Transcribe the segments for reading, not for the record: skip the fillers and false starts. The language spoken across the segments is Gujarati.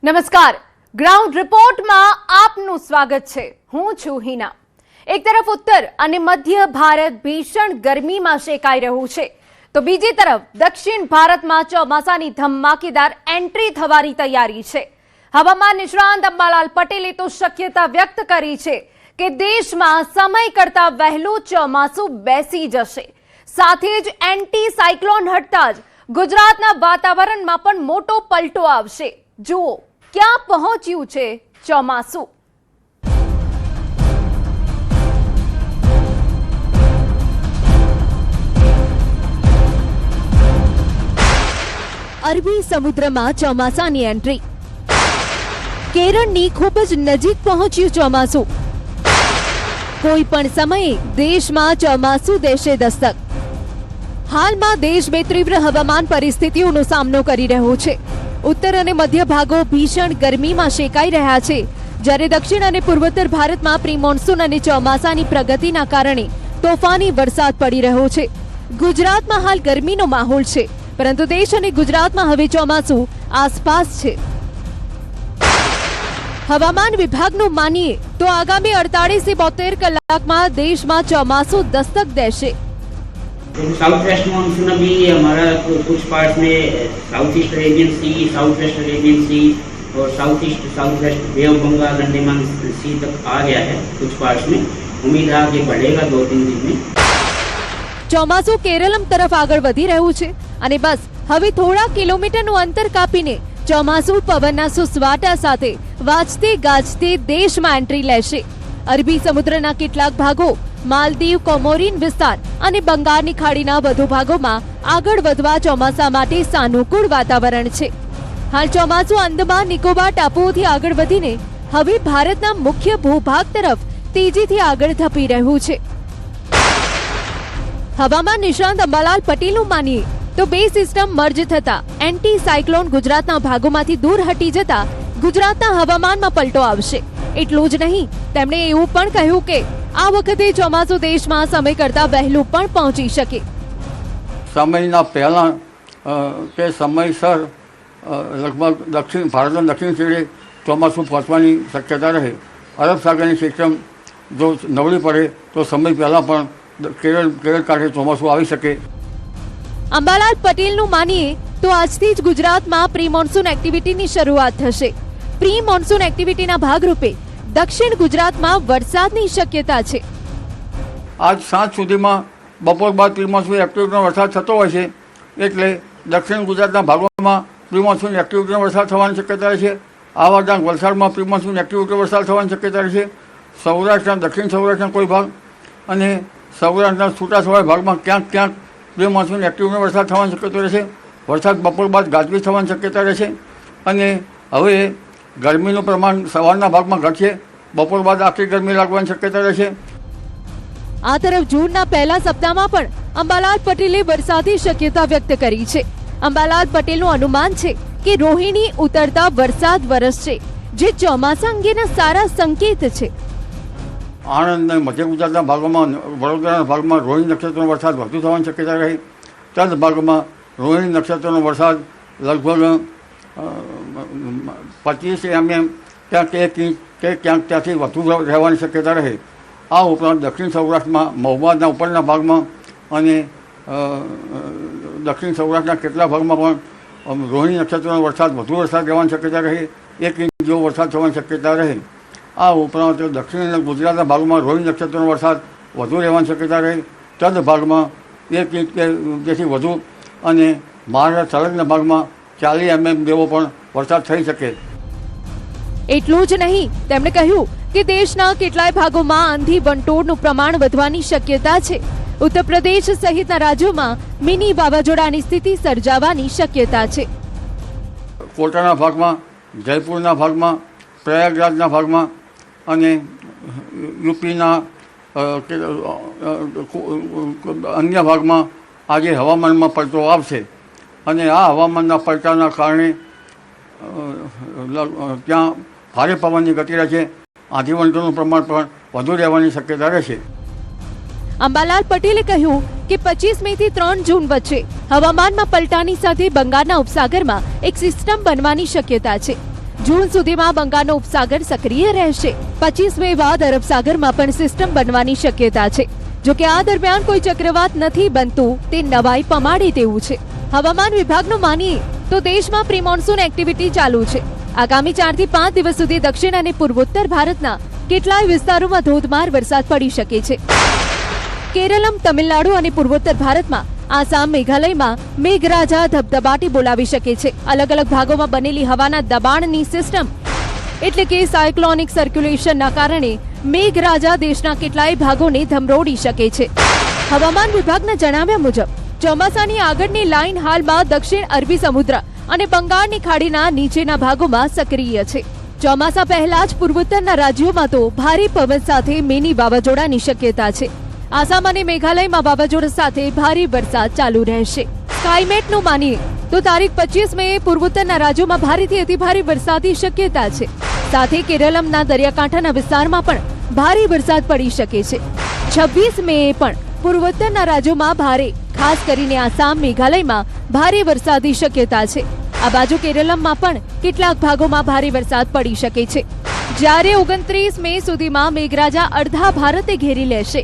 નમસ્કાર, ગ્રાઉન્ડ રિપોર્ટમાં આપનું સ્વાગત છે। હું છું હિના। એક તરફ ઉત્તર અને મધ્ય ભારત ભીષણ ગરમીમાં શેકાઈ રહ્યું છે, તો બીજી તરફ દક્ષિણ ભારતમાં ચોમાસાની ધમાકેદાર એન્ટ્રી થવાની તૈયારી છે। હવામાન નિષ્ણાંત અંબાલાલ પટેલે તો શક્યતા વ્યક્ત કરી છે કે દેશમાં સમય કરતા વહેલું ચોમાસું બેસી જશે, સાથે જ એન્ટી સાયક્લોન હટતા જ ગુજરાતના વાતાવરણમાં પણ મોટો પલટો આવશે। જુઓ ક્યાં પહોંચ્યું છે ચોમાસું। અરબી સમુદ્રમાં ચોમાસાની એન્ટ્રી, કેરળની ખૂબ જ નજીક પહોંચ્યું ચોમાસું। કોઈ પણ સમયે દેશમાં ચોમાસું દેશે દસ્તક। હાલમાં દેશ બે તીવ્ર હવામાન પરિસ્થિતિઓનો સામનો કરી રહ્યો છે। ઉત્તર અને મધ્ય ભાગો ભીષણ ગરમીમાં શેકાઈ રહ્યા છે, જ્યારે દક્ષિણ અને પૂર્વોત્તર ભારતમાં પ્રી મોન્સૂન અને ચોમાસાની પ્રગતિના કારણે તોફાની વરસાદ પડી રહ્યો છે। ગુજરાતમાં હાલ ગરમીનો માહોલ છે, પરંતુ દેશ અને ગુજરાતમાં હવે ચોમાસું આસપાસ છે। હવામાન વિભાગનું માનીએ તો આગામી 48 થી 72 કલાકમાં દેશમાં ચોમાસું દસ્તક દેશે। साउथ वेस्ट मानसून अभी हमारा कुछ पार्ट में south east Arabian sea, south west Arabian sea और south east south west bay of Bengal Andaman sea तक आ गया है। कुछ पार्ट्स में उम्मीद है आगे बढ़ेगा 2-3 दिन में। ચોમાસું કેરળમ તરફ આગળ વધી રહ્યું છે અને બસ હવે થોડા કિલોમીટરનું અંતર કાપીને ચોમાસું પવનના સુસવાટા સાથે વાજતે ગાજતે દેશમાં એન્ટ્રી લેશે। અરબી સમુદ્રના કેટલાક ભાગો, માલદીવ, કોમોરીન વિસ્તાર અને બંગાળની ખાડીના વધુ ભાગોમાં આગળ વધવા ચોમાસા માટે સાનુકૂળ વાતાવરણ છે। હાલ ચોમાસું અંદમાન નિકોબાર ટાપુઓથી આગળ વધીને હવે ભારતના મુખ્ય ભૂભાગ તરફ તેજીથી આગળ ધપી રહ્યું છે। હવામાન નિષ્ણાંત અંબાલાલ પટેલનું માનીએ તો બે સિસ્ટમ મર્જ થતા એન્ટી સાયક્લોન ગુજરાતના ભાગોમાંથી દૂર હટી જતા ગુજરાતના હવામાનમાં પલટો આવશે। એટલું જ નહીં, તેમણે એવું પણ કહ્યું કે આ વખતે ચોમાસું દેશમાં સમય કરતા વહેલું પણ પહોંચી શકે। સમયના પહેલાં કે સમયસર લગભગ ભારતના દક્ષિણ છેડે ચોમાસું પહોંચવાની શક્યતા રહે। અરબ સાગરની સિસ્ટમ જો નબળી પડે તો સમય પહેલાં પણ કેરળ કાંઠે ચોમાસું આવી શકે। અંબાલાલ પટેલનું માનીએ તો આજથી જ ગુજરાતમાં પ્રી મોન્સૂન એક્ટિવિટીની શરૂઆત થશે। પ્રી મોન્સૂન એક્ટિવિટીના ભાગરૂપે દક્ષિણ ગુજરાતમાં વરસાદની શક્યતા છે। આજ સાંજ સુધીમાં બપોર બાદ પ્રી મોન્સૂન એક્ટિવિટીનો વરસાદ થતો હોય છે, એટલે દક્ષિણ ગુજરાતના ભાગોમાં પ્રી મોન્સૂન એક્ટિવિટીનો વરસાદ થવાની શક્યતા છે। આ વારના વલસાડમાં પ્રી મોન્સૂન એક્ટિવિટીનો વરસાદ થવાની શક્યતા છે। સૌરાષ્ટ્રના દક્ષિણ સૌરાષ્ટ્રના કોઈ ભાગ અને સૌરાષ્ટ્રના છૂટાછવાયા ભાગમાં ક્યાંક પ્રી મોન્સૂન એક્ટિવિટીનો વરસાદ થવાની શક્યતા રહેશે। વરસાદ બપોર બાદ ગાજવીજ થવાની શક્યતા રહેશે અને હવે ગરમીનું પ્રમાણ સવારના ભાગમાં ઘટશે, બપોર બાદ આખી ગરમી લાગવાની શક્યતા રહેશે। આ તરફ જૂનના પહેલા સપ્તાહમાં પણ અંબાલાલ પટેલે વરસાદની શક્યતા વ્યક્ત કરી છે। અંબાલાલ પટેલનું અનુમાન છે કે રોહિણી ઉતરતા વરસાદ વરસશે, જે ચોમાસા અંગેના સારા સંકેત છે। આણંદ અને મધ્ય ગુજરાતના ભાગોમાં, વડોદરાના ભાગમાં રોહિણી નક્ષત્રનો વરસાદ વધુ થવાની શક્યતા રહે। તદ ભાગમાં રોહિણી નક્ષત્રનો વરસાદ લગભગ 25 mm ક્યાંક 1 ઇંચ કે ક્યાંક ત્યાંથી વધુ રહેવાની શક્યતા રહે। આ ઉપરાંત દક્ષિણ સૌરાષ્ટ્રમાં મહુવાના ઉપરના ભાગમાં અને દક્ષિણ સૌરાષ્ટ્રના કેટલા ભાગમાં પણ રોહિણી નક્ષત્રનો વરસાદ વધુ વરસાદ રહેવાની શક્યતા રહે। 1 ઇંચ જેવો વરસાદ થવાની શક્યતા રહે। આ ઉપરાંત દક્ષિણ ગુજરાતના ભાગમાં રોહિણી નક્ષત્રનો વરસાદ વધુ રહેવાની શક્યતા રહે। તદ ભાગમાં 1 ઇંચ કે જેથી વધુ અને મહારાષ્ટ્ર સંલગ્ન ભાગમાં 40 mm જેવો પણ વરસાદ થઈ શકે। એટલું જ નહીં, તેમણે કહ્યું કે દેશના કેટલાય ભાગોમાં આંધી વંટોળનું પ્રમાણ વધવાની શક્યતા છે। ઉત્તર પ્રદેશ સહિતના રાજ્યોમાં મિની વાવાઝોડાની સ્થિતિ સર્જાવાની શક્યતા છે। કોટાના ભાગમાં, જયપુરના ભાગમાં, પ્રયાગરાજના ભાગમાં અને યુપીના અન્ય ભાગમાં આજે હવામાનમાં પલટો આવશે અને આ હવામાનના પલટાના કારણે ત્યાં ભારે પવનની ગતિ રહેશે। આંધી વંટોળનું પ્રમાણ પણ વધુ રહેવાની શક્યતા રહેશે। અંબાલાલ પટેલે કહ્યું કે 25 મે થી 3 જૂન વચ્ચે હવામાનમાં પલટાની સાથે બંગાળના ઉપસાગરમાં એક સિસ્ટમ બનવાની શક્યતા છે। જૂન સુધીમાં બંગાળનો ઉપસાગર સક્રિય રહેશે. 25 મે બાદ અરબ સાગરમાં પણ સિસ્ટમ બનવાની શક્યતા છે. જો કે આ દરમિયાન કોઈ ચક્રવાત નથી બનતું તે નવાઈ પમાડે તેવું છે. હવામાન વિભાગનું માનીએ તો દેશમાં પ્રી મોન્સૂન એક્ટિવિટી ચાલુ છે. આગામી 4 થી 5 દિવસ સુધી દક્ષિણ અને પૂર્વોત્તર ભારતના કેટલાય વિસ્તારોમાં ધોધમાર વરસાદ પડી શકે છે. કેરળમ, તમિલનાડુ અને પૂર્વોત્તર ભારતમાં આસામ, મેઘાલયમાં મેઘરાજા ધબધબાટી બોલાવી શકે છે. અલગ અલગ ભાગોમાં બનેલી હવાના દબાણની સિસ્ટમ એટલે કે સાયક્લોનિક સર્ક્યુલેશનના કારણે મેઘરાજા દેશના કેટલાય ભાગોને ધમરોડી શકે છે. હવામાન વિભાગના જણાવ્યા મુજબ ચોમાસાની આગળની લાઇન હાલમાં દક્ષિણ અરબી સમુદ્ર અને બંગાળની ખાડીના નીચેના ભાગોમાં સક્રિય છે. ચોમાસા પહેલા જ પૂર્વોત્તરના રાજ્યોમાં તો ભારે પવન સાથે મિની વાવાઝોડાની શક્યતા છે. આસામ અને મેઘાલયમાં વાવાઝોડા સાથે ભારે વરસાદ ચાલુ રહેશે. સ્કાયમેટનું માનીએ તો તારીખ 25 મે પૂર્વોત્તરના રાજ્યોમાં ભારેથી અતિભારે વરસાદની શક્યતા છે. સાથે કેરળમના દરિયાકાંઠાના વિસ્તારમાં પણ ભારે વરસાદ પડી શકે છે. 26 મે પણ પૂર્વોત્તરના રાજ્યોમાં ભારે, ખાસ કરીને આસામ, મેઘાલયમાં ભારે વરસાદની શક્યતા છે. આ બાજુ કેરળમમાં પણ કેટલાક ભાગોમાં ભારે વરસાદ પડી શકે છે. જ્યારે 29 મે સુધીમાં મેઘરાજા અડધા ભારતે ઘેરી લેશે.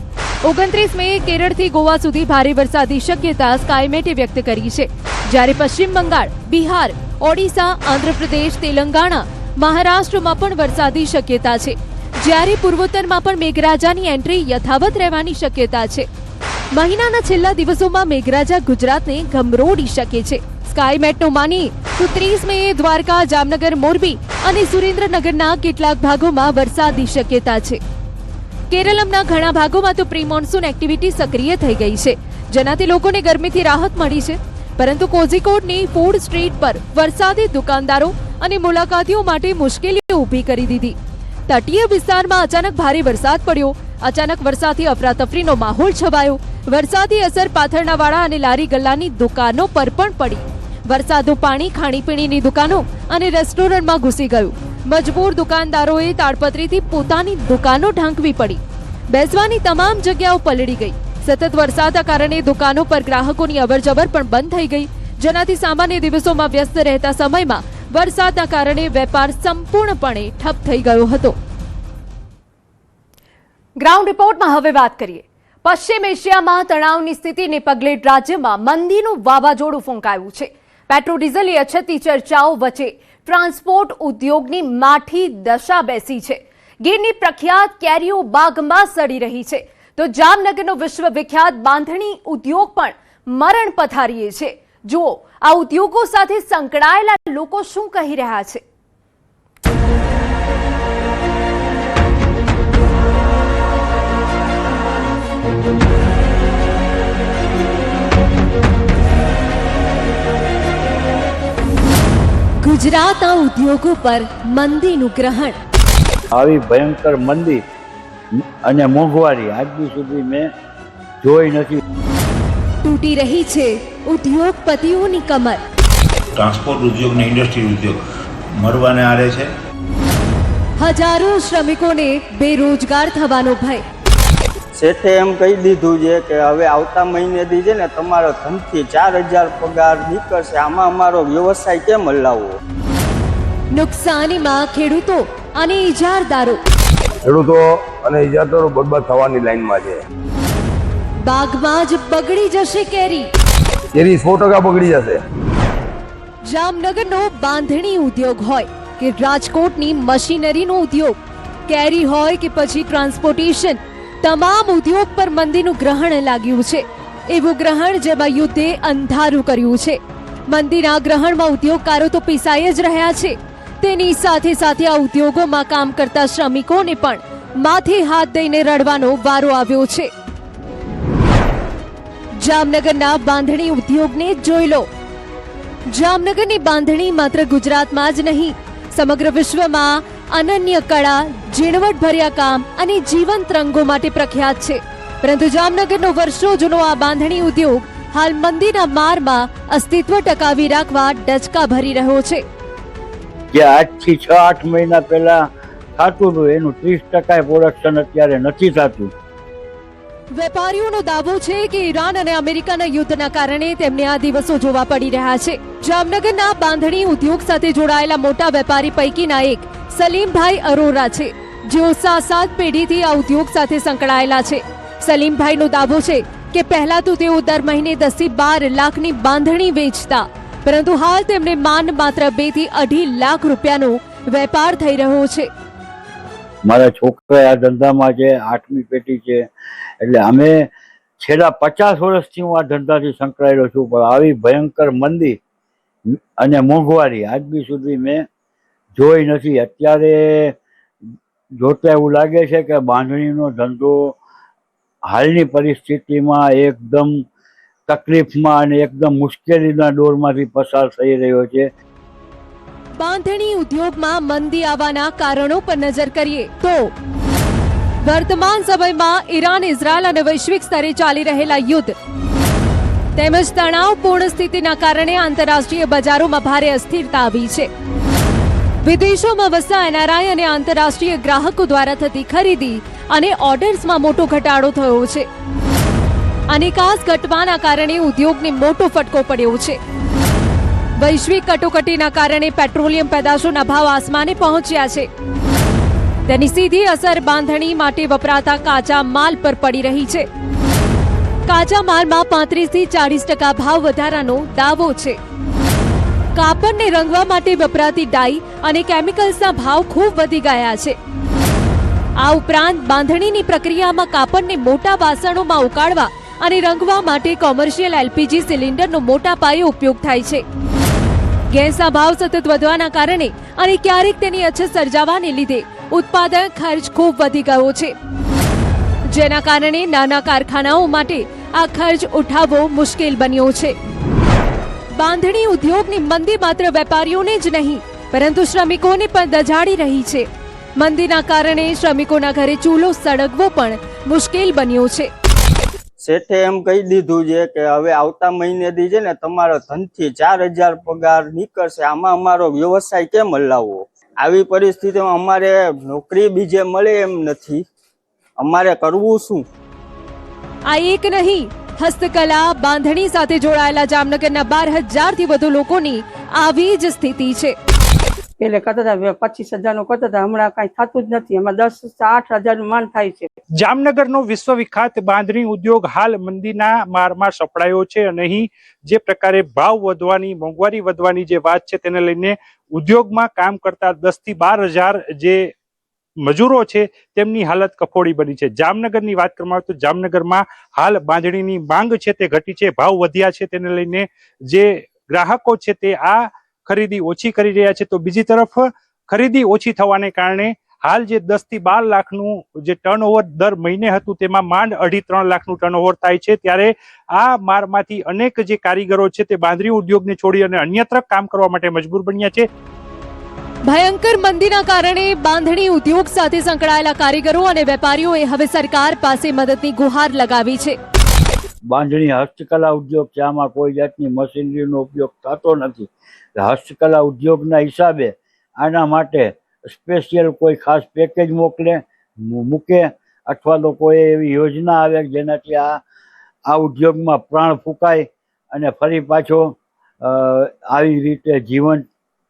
29 મે કેરળથી ગોવા સુધી ભારે વરસાદની શક્યતા સ્કાયમેટે વ્યક્ત કરી છે. જ્યારે પશ્ચિમ બંગાળ, બિહાર, ઓડિશા, આંધ્રપ્રદેશ, તેલંગાણા, મહારાષ્ટ્રમાં પણ વરસાદની શક્યતા છે. જ્યારે પૂર્વોત્તરમાં પણ મેઘરાજાની એન્ટ્રી યથાવત રહેવાની શક્યતા છે. મહિનાના છેલ્લા દિવસોમાં મેઘરાજા ગુજરાતને ગમરોડી શકે છે. સ્કાયમેટનું માનીએ તો 30 મે દ્વારકા, જામનગર, મોરબી અને સુરેન્દ્રનગરના કેટલાક ભાગોમાં વરસાદની શક્યતા છે. કેરળમના ઘણા ભાગોમાં તો પ્રી મોન્સૂન એક્ટિવિટી સક્રિય થઈ ગઈ છે, જેનાથી લોકોને ગરમીથી રાહત મળી છે. પરંતુ કોઝિકોડની ફૂડ સ્ટ્રીટ પર વરસાદે દુકાનદારો અને મુલાકાતીઓ માટે મુશ્કેલીઓ ઊભી કરી દીધી. તટીય વિસ્તારમાં અચાનક ભારે વરસાદ પડ્યો. અચાનક વરસાદથી અફરાતફરીનો માહોલ છવાયો. વરસાદી અસર પાથરણાવાળા અને લારી ગલ્લાની દુકાનો પર પણ પડી. વરસાદનું પાણી ખાણીપીણીની દુકાનો અને રેસ્ટોરન્ટમાં ઘૂસી ગયું. મજબૂર દુકાનદારોએ તાડપત્રીથી પોતાની દુકાનો ઢાંકવી પડી. બેસવાની તમામ જગ્યાઓ પલળી ગઈ. સતત વરસાદના કારણે દુકાનો પર ગ્રાહકોની અવરજવર પણ બંધ થઈ ગઈ, જેનાથી સામાન્ય દિવસોમાં વ્યસ્ત રહેતા સમયમાં વરસાદના કારણે વેપાર સંપૂર્ણપણે ઠપ થઈ ગયો હતો. ગ્રાઉન્ડ રિપોર્ટમાં હવે વાત કરીએ. પશ્ચિમ એશિયામાં તણાવની સ્થિતિને પગલે રાજ્યમાં મંદીનું વાવાઝોડું ફૂંકાયું છે. પેટ્રોલ ડીઝલની અછતની ચર્ચાઓ વચ્ચે ટ્રાન્સપોર્ટ ઉદ્યોગની માઠી દશા બેસી છે. ગીરની પ્રખ્યાત કેરીઓ બાગમાં સડી રહી છે, તો જામનગરનો વિશ્વવિખ્યાત બાંધણી ઉદ્યોગ પણ મરણ પથારીએ છે. જુઓ આ ઉદ્યોગો સાથે સંકળાયેલા લોકો શું કહી રહ્યા છે. ગુજરાતના ઉદ્યોગો પર મંદીનું ગ્રહણ. આવી ભયંકર મંદી અને મોંઘવારી આજની સુધી મેં જોઈ નથી. તૂટી રહી છે ઉદ્યોગપતિઓની કમર. ટ્રાન્સપોર્ટ ઉદ્યોગ ને ઇન્ડસ્ટ્રી ઉદ્યોગ મરવાને આરે છે. હજારો શ્રમિકોને બેરોજગાર થવાનો ભય. શેઠે એમ કહી દીધું છે કે હવે આવતા મહિનેથી છે ને તમારો 3 થી 4,000 પગાર નીકળશે. આમાં અમારો વ્યવસાય કેમ હલાવવો? નુકસાનીમાં ખેડૂતો અને ઇજારદારો. ખેડૂતો અને ઇજારદારો બરબાદ થવાની લાઈનમાં છે. બાગમાં જ બગડી જશે કેરી. કેરી 100% બગડી જશે. જામનગરનો બાંધણી ઉદ્યોગ હોય કે રાજકોટની મશીનરીનો ઉદ્યોગ, કેરી હોય કે પછી ટ્રાન્સપોર્ટેશન, તમામ ઉદ્યોગ પર મંદીનું ગ્રહણ લાગ્યું છે. એવું ગ્રહણ જેમાં યુદ્ધે અંધારું કર્યું છે. મંદીના ગ્રહણમાં ઉદ્યોગકારો તો પીસાઈ જ રહ્યા છે. તેની સાથે સાથે આ ઉદ્યોગોમાં કામ કરતા શ્રમિકોને પણ માથે હાથ દઈને રડવાનો વારો આવ્યો છે. જામનગરના બાંધણી ઉદ્યોગને જોઈ લો. જામનગરની બાંધણી માત્ર ગુજરાતમાં જ નહીં, સમગ્ર વિશ્વમાં અનન્ય કળા, ઝીણવટભર્યા કામ અને જીવંત રંગો માટે પ્રખ્યાત છે. પરંતુ જામનગરનો વર્ષો જૂનો આ બાંધણી ઉદ્યોગ હાલ મંદીના મારમાં અસ્તિત્વ ટકાવી રાખવા ડચકા ભરી રહ્યો છે. જે આજથી 6-8 મહિના પહેલા થતું હતું એનું 30% પ્રોડક્શન અત્યારે નથી થતું. વેપારીઓનો દાવો છે કે ઈરાન અને અમેરિકાના યુદ્ધના કારણે તેમને આ દિવસો જોવા પડી રહ્યા છે. જામનગરના બાંધણી ઉદ્યોગ સાથે જોડાયેલા મોટા વેપારી પૈકીના એક સલીમભાઈ અરોરા છે, જેઓ 7 પેઢીથી આ ઉદ્યોગ સાથે સંકળાયેલા છે. સલીમભાઈનો દાવો છે કે પહેલા તો તેઓ દર મહિને 10 થી 12 લાખની બાંધણી વેચતા, પરંતુ હાલ તેમને માત્ર 2 થી 2.5 લાખ રૂપિયાનો વેપાર થઈ રહ્યો છે. મારા છોકરા આ ધંધામાં છે, 8મી પેઢી છે. એટલે અમે છેલ્લા 50 વર્ષથી હું આ ધંધાથી સંકળાયેલો છું, પણ આવી ભયંકર મંદી અને મોંઘવારી આજ બી સુધી મેં જોઈ નથી. અત્યારે જોતા એવું લાગે છે કે બાંધણીનો ધંધો હાલની પરિસ્થિતિમાં એકદમ તકલીફમાં અને એકદમ મુશ્કેલીના દોરમાંથી પસાર થઈ રહ્યો છે. બાંધણી ઉદ્યોગમાં મંદી આવવાના કારણો પર નજર કરીએ તો વર્તમાન સમયમાં ઈરાન, ઇઝરાયલ અને વૈશ્વિક સ્તરે ચાલી રહેલા યુદ્ધ તેમજ તણાવપૂર્ણ સ્થિતિના કારણે આંતરરાષ્ટ્રીય બજારોમાં ભારે અસ્થિરતા આવી છે. વિદેશોમાં વસતા એનઆરઆઈ અને આંતરરાષ્ટ્રીય ગ્રાહકો દ્વારા થતી ખરીદી અને ઓર્ડર્સમાં મોટો ઘટાડો થયો છે. નિકાસ ઘટવાના કારણે ઉદ્યોગને મોટો ફટકો પડ્યો છે. વૈશ્વિક કટોકટીના કારણે પેટ્રોલિયમ પેદાશોના ભાવ આસમાને પહોંચ્યા છે. તેની સીધી અસર બાંધણી માટે વપરાતા કાચા માલ પર પડી રહી છે. કાચા માલમાં 35 થી 40% ભાવ વધારાનો દાવો છે. કાપડને રંગવા માટે વપરાતી ડાઈ અને કેમિકલ્સના ભાવ ખૂબ વધી ગયા છે. આ ઉપરાંત બાંધણીની પ્રક્રિયામાં કાપડને મોટા વાસણોમાં ઉકાળવા અને રંગવા માટે કોમર્શિયલ એલપીજી સિલિન્ડરનો મોટા પાયે ઉપયોગ થાય છે. ગેસના ભાવ સતત વધવાના કારણે અને ક્યારેક તેની અછત સર્જાવાને લીધે ઉત્પાદન ખર્ચ ખૂબ વધી ગયો છે, જેના કારણે નાના કારખાનાઓ માટે આ ખર્ચ ઉઠાવવો મુશ્કેલ બન્યો છે. બાંધણી ઉદ્યોગની મંદી માત્ર વેપારીઓને જ નહીં, પરંતુ શ્રમિકોને પણ દજાડી રહી છે. મંદીના કારણે શ્રમિકોના ઘરે ચૂલો સળગવો પણ મુશ્કેલ બન્યો છે. શેઠે એમ કહી દીધું છે કે હવે આવતા મહિનેથી છે ને તમારો 3 થી 4,000 પગાર નીકળશે. આમાં અમારો વ્યવસાય કેમ હલાવવો? આવી પરિસ્થિતિમાં અમારે નોકરી બીજે મળે એમ નથી. અમારે કરવું શું? આ એક નહીં, હસ્તકલા, બાંધણી સાથે જોડાયેલા જામનગરના 12,000 થી વધુ લોકોની આવી જ સ્થિતિ છે. પેલે કરતા હતા 25,000 નું કરતા હતા, હમણાં કઈ થતું જ નથી. એમાં 10-8,000 નું માન થાય છે. જામનગરનો વિશ્વવિખ્યાત બાંધણી ઉદ્યોગ હાલ મંદીના મારમાં સપડાયો છે અને અહીં જે પ્રકારે ભાવ વધવાની, મોંઘવારી વધવાની જે વાત છે તેને લઈને ઉદ્યોગમાં કામ કરતા 10 થી 12,000 જે મજૂરો છે તેમની હાલત કફોડી બની છે. જામનગરની વાત કરવામાં આવે તો જામનગરમાં હાલ બાંધણીની માંગ છે તે ઘટી છે, ભાવ વધ્યા છે, તેને લઈને જે ગ્રાહકો છે તે આ ખરીદી ઓછી કરી રહ્યા છે. તો બીજી તરફ ખરીદી ઓછી થવાને કારણે હાલ જે 10 થી 12 લાખનું જે ટર્નઓવર દર મહિને હતું તેમાં માંડ 2.5-3 લાખનું ટર્નઓવર થાય છે. ત્યારે આ મારમાંથી અનેક જે કારીગરો છે તે બાંધણી ઉદ્યોગને છોડી અને અન્યત્ર કામ કરવા માટે મજબૂર બન્યા છે. ભયંકર મંદીના કારણે બાંધણી ઉદ્યોગ સાથે સંકળાયેલા કારીગરો અને વેપારીઓએ હવે સરકાર પાસે મદદની ગુહાર લગાવી છે. બાંધણી હસ્તકલા ઉદ્યોગ છે, આમાં કોઈ જાતની મશીનરીનો ઉપયોગ થતો નથી. હસ્તકલા ઉદ્યોગના હિસાબે આના માટે સ્પેશિયલ કોઈ ખાસ પેકેજ મૂકે અથવા તો કોઈ એવી યોજના આવે જેનાથી આ ઉદ્યોગમાં પ્રાણ ફૂંકાય અને ફરી પાછો આવી રીતે જીવન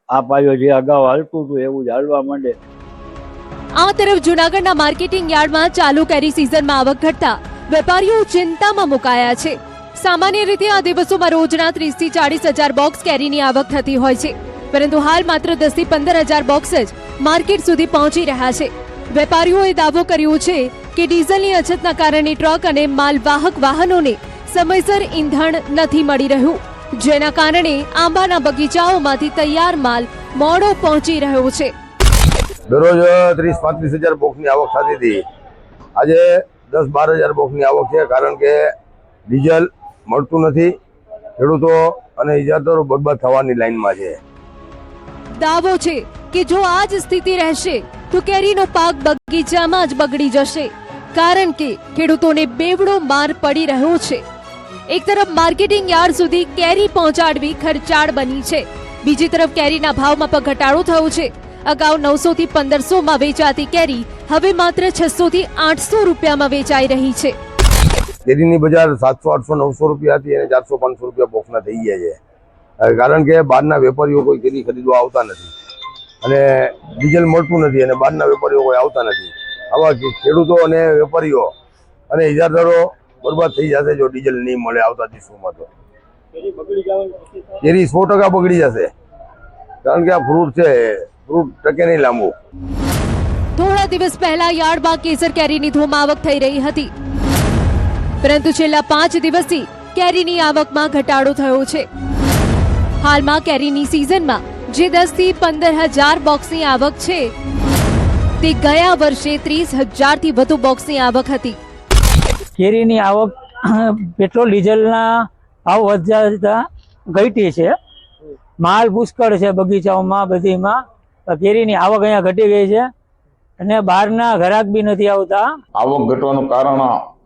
આપાયો જે અગાઉ હાલતું હતું એવું જ હાલવા માંડે. આ તરફ જૂનાગઢના માર્કેટિંગ યાર્ડમાં ચાલુ કેરી સિઝનમાં આવક ઘટતા વેપારીઓ ચિંતામાં મુકાયા છે. સામાન્ય રીતે આ દિવસોમાં રોજના 30 થી 40,000 બોક્સ કેરીની આવક થતી હોય છે, પરંતુ હાલ માત્ર 10 થી 15,000 બોક્સ જ માર્કેટ સુધી પહોંચી રહ્યા છે. વેપારીઓએ દાવો કર્યો છે કે ડીઝલની અછતના કારણે ટ્રક અને માલવાહક વાહનોને સમયસર ઈંધણ નથી મળી રહ્યું, જેના કારણે આંબાના બગીચાઓમાંથી તૈયાર માલ મોડો પહોંચી રહ્યો છે. દરરોજ 30-35,000 બોક્સની આવક થતી હતી. આજે 10-12,000 બોક્સની આવક છે, કારણ કે ડીઝલ મળતું નથી. ખેડૂતો અને ઇજાદારો બરબાદ થવાની લાઈનમાં છે. દાવો છે કે જો આ જ સ્થિતિ રહેશે તો કેરીનો પાક બગીચામાં જ બગડી જશે, કારણ કે ખેડૂતોને બેવડો માર પડી રહ્યો છે. એક તરફ માર્કેટિંગ યાર્ડ સુધી કેરી પહોંચાડવી ખર્ચાળ બની છે, બીજી તરફ કેરીના ભાવમાં પણ ઘટાડો થયો છે. અગાઉ 900 થી 1500 માં વેચાતી કેરી હવે માત્ર 600 થી 800 રૂપિયામાં વેચાઈ રહી છે. કેરીની બજાર 700, 800, 900 રૂપિયા હતી અને 400, 500 રૂપિયા બોક્સના થઈ ગયા છે. કારણ કે બહારના વેપારીઓ કોઈ કેરી ખરીદવા આવતા નથી અને ડીઝલ મળતું નથી અને બહારના વેપારીઓ કોઈ આવતા નથી. આવા ખેડૂતો અને વેપારીઓ અને ઇજારદારો બરબાદ થઈ જશે જો ડીઝલ નહીં મળે આવતા દિવસોમાં. તો કેરી 100% બગડી જશે, કારણ કે આ ફ્રૂટ છે, ફ્રૂટ ટકે નહીં લાંબુ. થોડા દિવસ પહેલા યાર્ડમાં કેસર કેરીની ધૂમ આવક થઈ રહી હતી, પરંતુ છેલ્લા 5 દિવસથી કેરીની આવકમાં ઘટાડો થયો છે. હાલમાં કેરીની સિઝનમાં જે 10 થી 15,000 બોક્સની આવક છે, તે ગયા વર્ષે 30,000 થી વધુ બોક્સની આવક હતી. કેરીની આવક પેટ્રોલ ડીઝલના ભાવ વધતા ઘટી છે. માલ પુષ્કળ છે બગીચાઓમાં, બધીમાં. કેરીની આવક અહીંયા ઘટી ગઈ છે અને બહારના ગ્રાહક બી નથી આવતા. આવક ઘટવાનું કારણ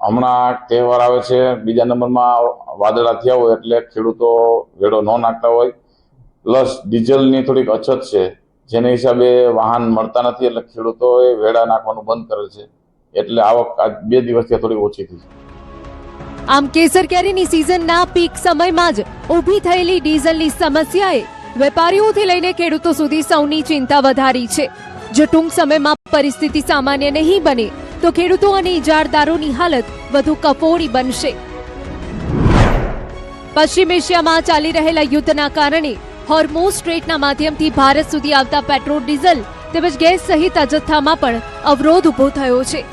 હમણાં તહેવાર આવે છે, બીજા નંબરમાં વાદળા થયા હોય એટલે ખેડૂતો વેડો ન નાખતા હોય, પ્લસ ડીઝલની થોડીક અછત છે, જેને હિસાબે વાહન મળતા નથી એટલે ખેડૂતોએ વેડા નાખવાનું બંધ કરે છે, એટલે આવક આજ 2 દિવસથી થોડી ઓછી થઈ છે. આમ કેસર કેરીની સિઝનના પીક સમયમાં જ ઊભી થયેલી ડીઝલની સમસ્યાએ વેપારીઓથી લઈને ખેડૂતો સુધી સૌની ચિંતા વધારી છે. જો ટૂંક સમયમાં પરિસ્થિતિ સામાન્ય નહીં બને તો ખેડૂતો અને ઇજારદારોની હાલત વધુ કફોડી બનશે. પશ્ચિમ એશિયામાં ચાલી રહેલા યુદ્ધના કારણે હોર્મુઝ સ્ટ્રેટના માધ્યમથી ભારત સુધી આવતા પેટ્રોલ, ડીઝલ તેમજ ગેસ સહિત જથ્થામાં પણ અવરોધ ઊભો થયો છે,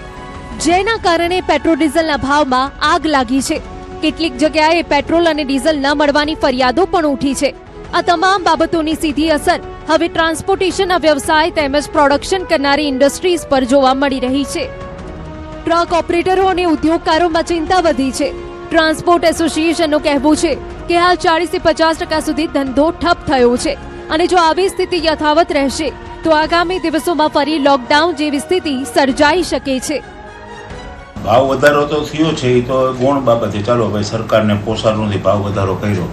જેના કારણે પેટ્રોલ ડીઝલના ભાવમાં આગ લાગી છે. કેટલીક જગ્યાએ પેટ્રોલ અને ડીઝલ ન મળવાની ફરિયાદો પણ ઉઠી છે. આ તમામ બાબતોની સીધી અસર હવે ટ્રાન્સપોર્ટેશનના વ્યવસાય તેમજ પ્રોડક્શન કરનારી ઇન્ડસ્ટ્રીઝ પર જોવા મળી રહી છે. ટ્રક ઓપરેટરો અને ઉદ્યોગકારોમાં ચિંતા વધી છે. ટ્રાન્સપોર્ટ એસોસિએશનનું કહેવું છે કે હાલ 40 થી 50% સુધી ધંધો ઠપ થયો છે અને જો આવી સ્થિતિ યથાવત રહેશે તો આગામી દિવસોમાં ફરી લોકડાઉન જેવી સ્થિતિ સર્જાઈ શકે છે. ભાવ વધારો તો થયો છે, એ તો ગૌણ બાબત છે. ચાલો ભાઈ, સરકારને પોસાતું નથી, ભાવ વધારો કર્યો,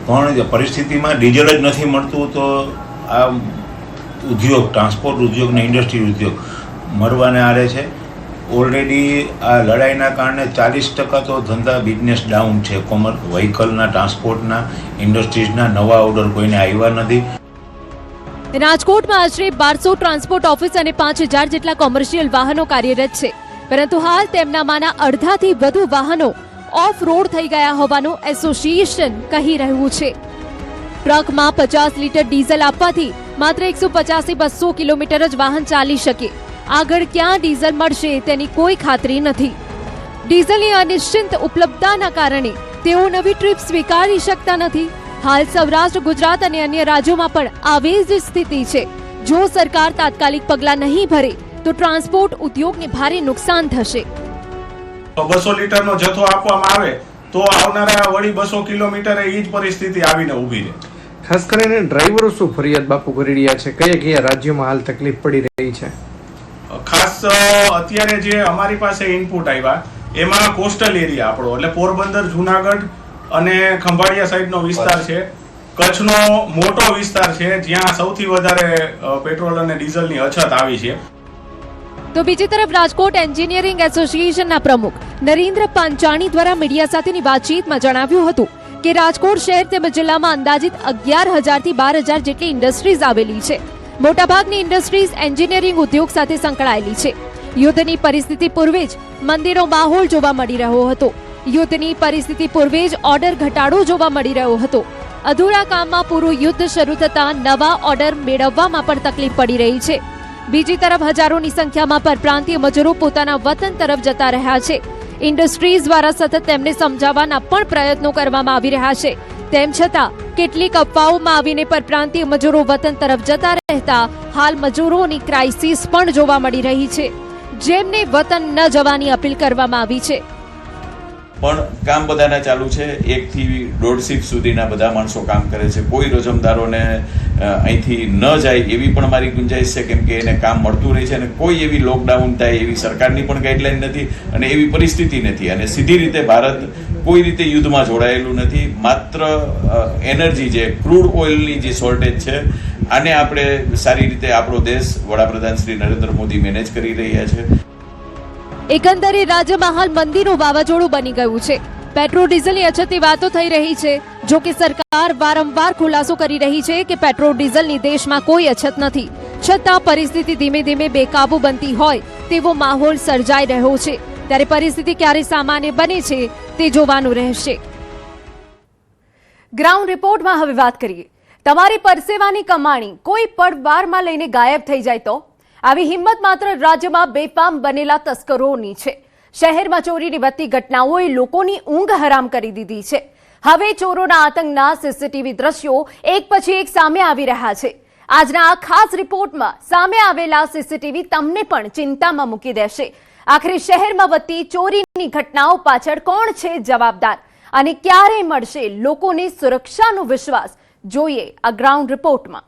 પણ પરિસ્થિતિમાં ડીઝલ જ નથી મળતું તો આ ઉદ્યોગ, ટ્રાન્સપોર્ટ ઉદ્યોગ ને ઇન્ડસ્ટ્રી ઉદ્યોગ મરવાને આરે છે. ઓલરેડી આ લડાઈના કારણે 40% તો ધંધા બિઝનેસ ડાઉન છે. વ્હીકલના, ટ્રાન્સપોર્ટના, ઇન્ડસ્ટ્રીઝના નવા ઓર્ડર કોઈને આવ્યા નથી. રાજકોટમાં આશરે 1200 ટ્રાન્સપોર્ટ ઓફિસ અને 5000 જેટલા કોમર્શિયલ વાહનો કાર્યરત છે, પરંતુ હાલ તેમનામાંના અડધાથી વધુ વાહનો ઓફ રોડ થઈ ગયા હોવાનું એસોસિએશન કહી રહ્યું છે. ટ્રકમાં 50 લીટર ડીઝલ આપવાથી માત્ર 150 થી 200 કિલોમીટર જ વાહન ચાલી શકે. આગળ ક્યાં ડીઝલ મળશે તેની કોઈ ખાતરી નથી. ડીઝલની અનિશ્ચિત ઉપલબ્ધતાના કારણે તેઓ નવી ટ્રીપ સ્વીકારી શકતા નથી. હાલ સૌરાષ્ટ્ર, ગુજરાત અને અન્ય રાજ્યોમાં પણ આવી જ સ્થિતિ છે. જો સરકાર તાત્કાલિક પગલાં નહીં ભરે તો ટ્રાન્સપોર્ટ ઉદ્યોગને ભારે નુકસાન થશે. 200 લીટરનો જથ્થો આપવામાં આવે તો આવનારા વળી 200 કિલોમીટરે એ જ પરિસ્થિતિ આવીને ઊભી રહે. ખાસ કરીને ડ્રાઈવરો શું ફરિયાદ બાપુ કરી રહ્યા છે? કયા કયા રાજ્યોમાં હાલ તકલીફ પડી રહી છે? ખાસ અત્યારે જે અમારી પાસે ઇનપુટ આવ્યા એમાં કોસ્ટલ એરિયા આપણો એટલે પોરબંદર, જુનાગઢ અને ખંભાળિયા સાઈડનો વિસ્તાર છે. કચ્છનો મોટો વિસ્તાર છે જ્યાં સૌથી વધારે પેટ્રોલ અને ડીઝલની અછત આવી છે. તો બીજી તરફ રાજકોટ એન્જિનિયરિંગ એસોસિએશનના પ્રમુખ નરેન્દ્ર પાંચાણી દ્વારા મીડિયા સાથેની વાતચીતમાં જણાવ્યું હતું કે રાજકોટ શહેર તેમજ જિલ્લામાં અંદાજિત 11,000 થી 12,000 જેટલી ઇન્ડસ્ટ્રીઝ આવેલી છે. મોટાભાગની ઇન્ડસ્ટ્રીઝ એન્જિનિયરિંગ ઉદ્યોગ સાથે સંકળાયેલી છે. યુદ્ધની પરિસ્થિતિ પૂર્વે જ મંદીનો માહોલ જોવા મળી રહ્યો હતો. યુદ્ધની પરિસ્થિતિ પૂર્વે જ ઓર્ડર ઘટાડો જોવા મળી રહ્યો હતો. અધૂરા કામમાં પૂરું યુદ્ધ શરૂ થતાં નવા ઓર્ડર મેળવવામાં પણ તકલીફ પડી રહી છે. બીજી તરફ હજારોની સંખ્યામાં પરપ્રાંતીય મજૂરો પોતાના વતન તરફ જતા રહ્યા છે. ઇન્ડસ્ટ્રીઝ દ્વારા સતત તેમને સમજાવવાના પણ પ્રયત્નો કરવામાં આવી રહ્યા છે. તેમ છતાં કેટલીક અફવાઓમાં આવીને પરપ્રાંતીય મજૂરો વતન તરફ જતા રહેતા હાલ મજૂરોની ક્રાઇસિસ પણ જોવા મળી રહી છે, જેમને વતન ન જવાની અપીલ કરવામાં આવી છે. પણ કામ બધાના ચાલુ છે. 1 થી 1.5 શિફ્ટ સુધીના બધા માણસો કામ કરે છે. કોઈ રોજમદારોને અહીંથી ન જાય એવી પણ મારી ગુંજાઈશ છે, કેમ કે એને કામ મળતું રહે છે અને કોઈ એવી લોકડાઉન થાય એવી સરકારની પણ ગાઈડલાઈન નથી અને એવી પરિસ્થિતિ નથી. અને સીધી રીતે ભારત કોઈ રીતે યુદ્ધમાં જોડાયેલું નથી. માત્ર એનર્જી જે ક્રૂડ ઓઇલની જે શોર્ટેજ છે આને આપણે સારી રીતે આપણો દેશ વડાપ્રધાન શ્રી નરેન્દ્ર મોદી મેનેજ કરી રહ્યા છે. એકંદરે રાજ્યમાં હાલ મંદીનું વાવાઝોડું બની ગયું છે. પેટ્રોલ ડીઝલની અછતની વાતો થઈ રહી છે. જો કે સરકાર વારંવાર ખુલાસો કરી રહી છે કે પેટ્રોલ ડીઝલની દેશમાં કોઈ અછત નથી, છતાં પરિસ્થિતિ ધીમે ધીમે બેકાબુ બનતી હોય તેવો માહોલ સર્જાઈ રહ્યો છે. ત્યારે પરિસ્થિતિ ક્યારે સામાન્ય બને છે તે જોવાનું રહેશે. ગ્રાઉન્ડ રિપોર્ટમાં હવે વાત કરીએ. તમારી પરસેવાની કમાણી કોઈ પળવારમાં લઈને ગાયબ થઈ જાય તો? આવી હિંમત માત્ર રાજ્યમાં બેફામ બનેલા તસ્કરોની છે. શહેરમાં ચોરીની વધતી ઘટનાઓએ લોકોની ઊંઘ હરામ કરી દીધી છે. હવે ચોરોના આતંકના સીસીટીવી દ્રશ્યો એક પછી એક સામે આવી રહ્યા છે. આજના આ ખાસ રિપોર્ટમાં સામે આવેલા સીસીટીવી તમને પણ ચિંતામાં મૂકી દેશે. આખરે શહેરમાં વધતી ચોરીની ઘટનાઓ પાછળ કોણ છે જવાબદાર અને ક્યારે મળશે લોકોને સુરક્ષાનો વિશ્વાસ? જોઈએ આ ગ્રાઉન્ડ રિપોર્ટમાં.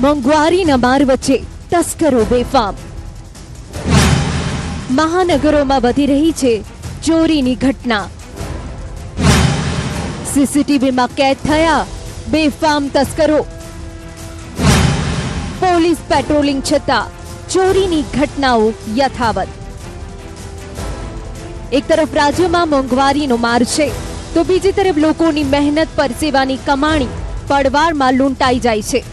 મોંઘવારીના માર વચ્ચે તસ્કરો બેફામ. મહાનગરોમાં વધી રહી છે ચોરીની ઘટના. સીસીટીવીમાં કેદ થયા બેફામ તસ્કરો. પોલીસ પેટ્રોલિંગ છતાં ચોરીની ઘટનાઓ યથાવત. એક તરફ રાજ્યમાં મોંઘવારીનો માર છે તો બીજી તરફ લોકોની મહેનત પરસેવાની કમાણી પળવારમાં લૂંટાઈ જાય છે.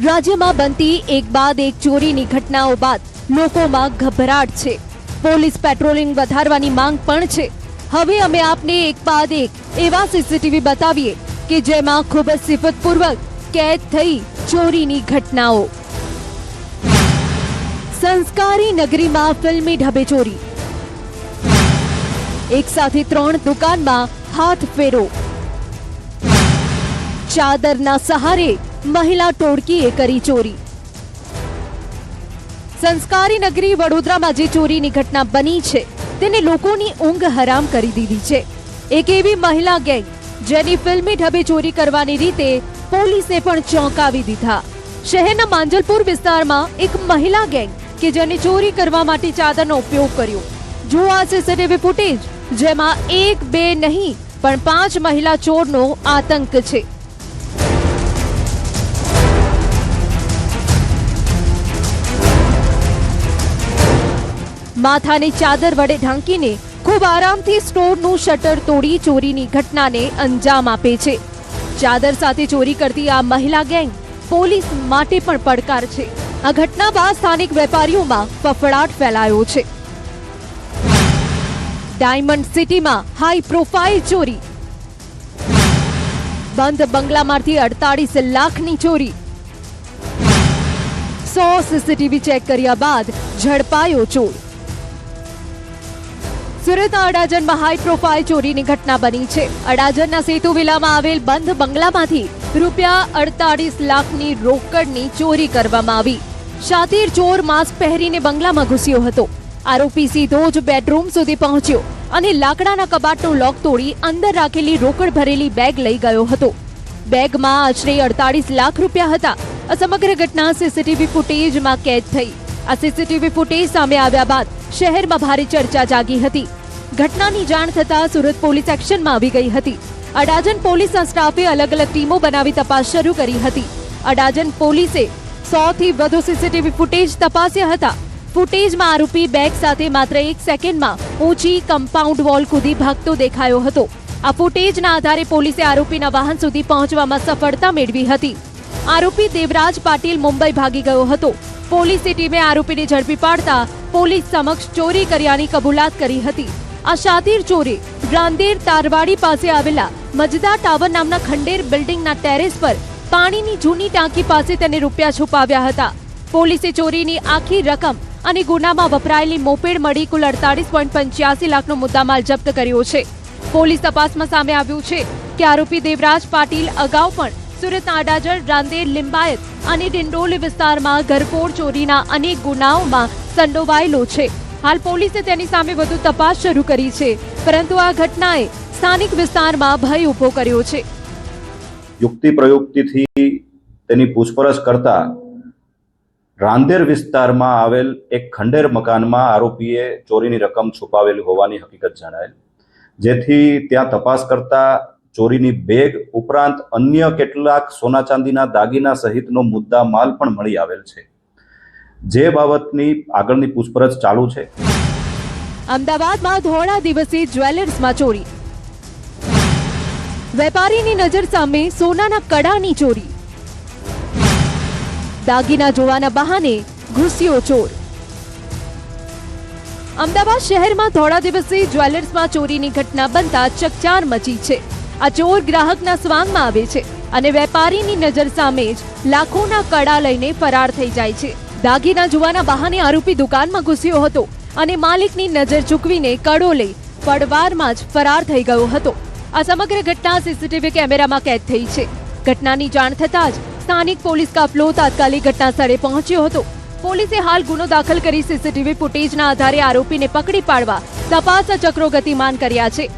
રાજ્યમાં બનતી એક બાદ એક ચોરીની ઘટનાઓ બાદ લોકોમાં ગભરાટ છે. પોલીસ પેટ્રોલિંગ વધારવાની માંગ પણ છે. હવે અમે આપને એક બાદ એક એવા સીસીટીવી બતાવીએ કે જેમાં ખૂબ જ સિફતપૂર્વક કેદ થઈ ચોરીની ઘટનાઓ. સંસ્કારી નગરીમાં ફિલ્મી ઢબે ચોરી. એક સાથે 3 દુકાનમાં હાથ ફેરો. ચાદરના સહારે મહિલા ટોળકીએ કરી ચોરી. સંસ્કારી નગરી વડોદરામાં જે ચોરીની ઘટના બની છે તેને લોકોની ઊંઘ હરામ કરી દીધી છે. એક એવી મહિલા ગેંગ જેની ફિલ્મી ઢબે ચોરી કરવાની રીતે પોલીસને પણ ચોંકાવી દીધા. શહેરના માંજલપુર વિસ્તારમાં એક મહિલા ગેંગ કે જેને ચોરી કરવા માટે ચાદરનો ઉપયોગ કર્યો. જો આ સીસીટીવી ફૂટેજ જેમાં 1 2 નહીં પણ 5 મહિલા ચોરનો આતંક છે. માથાને ચાદર વડે ઢાંકીને ખૂબ આરામથી સ્ટોરનું શટર તોડી ચોરીની ઘટનાને અંજામ આપે છે. ચાદર સાથે ચોરી કરતી આ મહિલા ગેંગ પોલીસ માટે પણ પડકાર છે. આ ઘટના બાદ સ્થાનિક વેપારીઓમાં ફફડાટ ફેલાયો છે. ડાયમંડ સિટીમાં હાઈ પ્રોફાઇલ ચોરી. બંધ બંગલામાંથી 48 લાખની ચોરી. 100 સીસીટીવી ચેક કર્યા બાદ ઝડપાયો ચોર. સુરતના અડાજણમાં હાઈ પ્રોફાઇલ ચોરીની ઘટના બની છે. અડાજણના સેતુ વિલામાં આવેલ બંધ બંગલામાંથી રૂપિયા 48 લાખની રોકડની ચોરી કરવામાં આવી. શાતીર ચોર માસ્ક પહેરીને બંગલામાં ઘૂસ્યો હતો. આરોપી સીધો જ બેડરૂમ સુધી પહોંચ્યો અને લાકડાના કબાટનો લોક તોડી અંદર રાખેલી રોકડ ભરેલી બેગ લઈ ગયો હતો. બેગમાં આશરે 48 લાખ રૂપિયા હતા. આ સમગ્ર ઘટના સીસીટીવી ફૂટેજમાં કેદ થઈ. આ સીસીટીવી ફૂટેજ સામે આવ્યા બાદ શહેરમાં ભારે ચર્ચા જાગી હતી. ઘટનાની જાણ થતાં સુરત પોલીસ એક્શનમાં આવી ગઈ હતી. અડાજણ પોલીસના સ્ટાફે અલગ અલગ ટીમો બનાવી તપાસ શરૂ કરી હતી. અડાજણ પોલીસે 100 થી વધુ સીસીટીવી ફૂટેજ તપાસ્યા હતા. ફૂટેજમાં આરોપી બેગ સાથે માત્ર 1 સેકન્ડમાં ઊંચી કમ્પાઉન્ડ વોલ કૂદી ભાગતો દેખાયો હતો. આ ફૂટેજના આધારે પોલીસે આરોપીના વાહન સુધી પહોંચવામાં સફળતા મેળવી હતી. આરોપી દેવરાજ પાટીલ મુંબઈ ભાગી ગયો હતો. પોલીસની ટીમે આરોપીને ઝડપી પાડતા પોલીસ સમક્ષ ચોરી કર્યાની કબૂલાત કરી હતી. આ શાતીર ચોરે રાંદેર તારવાડી પાસે આવેલા મજદા ટાવર નામના ખંડેર બિલ્ડિંગના ટેરેસ પર પાણીની જૂની ટાંકી પાસે તેને રૂપિયા છુપાવ્યા હતા. પોલીસે ચોરીની આખી રકમ અને ગુનામાં વપરાયેલી મોપેડ મળી કુલ 48.85 લાખનો મુદ્દામાલ જપ્ત કર્યો છે. પોલીસ તપાસમાં સામે આવ્યું છે કે આરોપી દેવરાજ પાટીલ અગાઉ પણ સુરતના અડાજણ, રાંદેર, લિંબાયત અને ડિંડોલી વિસ્તારમાં ઘરફોડ ચોરીના અનેક ગુનાઓમાં સંડોવાયેલો છે. હાલ પોલીસે તેની સામે વધુ તપાસ શરૂ કરી છે, પરંતુ આ ઘટનાએ સ્થાનિક વિસ્તારમાં ભય ઉભો કર્યો છે. યુક્તિ પ્રયુક્તિથી તેની પૂછપરછ કરતા રાંદેર વિસ્તારમાં આવેલ એક ખંડેર મકાનમાં આરોપીએ ચોરીની રકમ છુપાવેલી હોવાની હકીકત જણાયેલ, જેથી ત્યાં તપાસ કરતા ચોરીની બેગ ઉપરાંત અન્ય કેટલાક સોના ચાંદીના દાગીના સહિતનો મુદ્દા માલ પણ મળી આવેલ છે, જે બાબતની આગળની પૂછપરછ ચાલુ છે. અમદાવાદમાં ધોળા દિવસે જ્વેલર્સમાં ચોરી. વેપારીની નજર સામે સોનાના કડાની ચોરી. દાગીના જોવાના બહાને ઘૂસ્યો ચોર. અમદાવાદ શહેરમાં ધોળા દિવસે જ્વેલર્સમાં ચોરીની ઘટના બનતા ચકચાર મચી છે. આ ચોર ગ્રાહકના સ્વાંગમાં આવે છે અને વેપારીની નજર સામે જ લાખોના કડા લઈને ફરાર થઈ જાય છે. દાગીના જોવાના બહાને આરોપી દુકાનમાં ઘૂસ્યો હતો અને માલિકની નજર ચૂકવીને કડો લઈ પળવારમાં જ ફરાર થઈ ગયો હતો. આ સમગ્ર ઘટના સીસીટીવી કેમેરામાં કેદ થઈ છે. ઘટનાની જાણ થતાં જ સ્થાનિક પોલીસ કાફલો તાત્કાલિક ઘટના સ્થળે પહોંચ્યો હતો. પોલીસે હાલ ગુનો દાખલ કરી સીસીટીવી ફૂટેજના આધારે આરોપીને પકડી પાડવા તપાસ ચક્રો ગતિમાન કર્યા છે.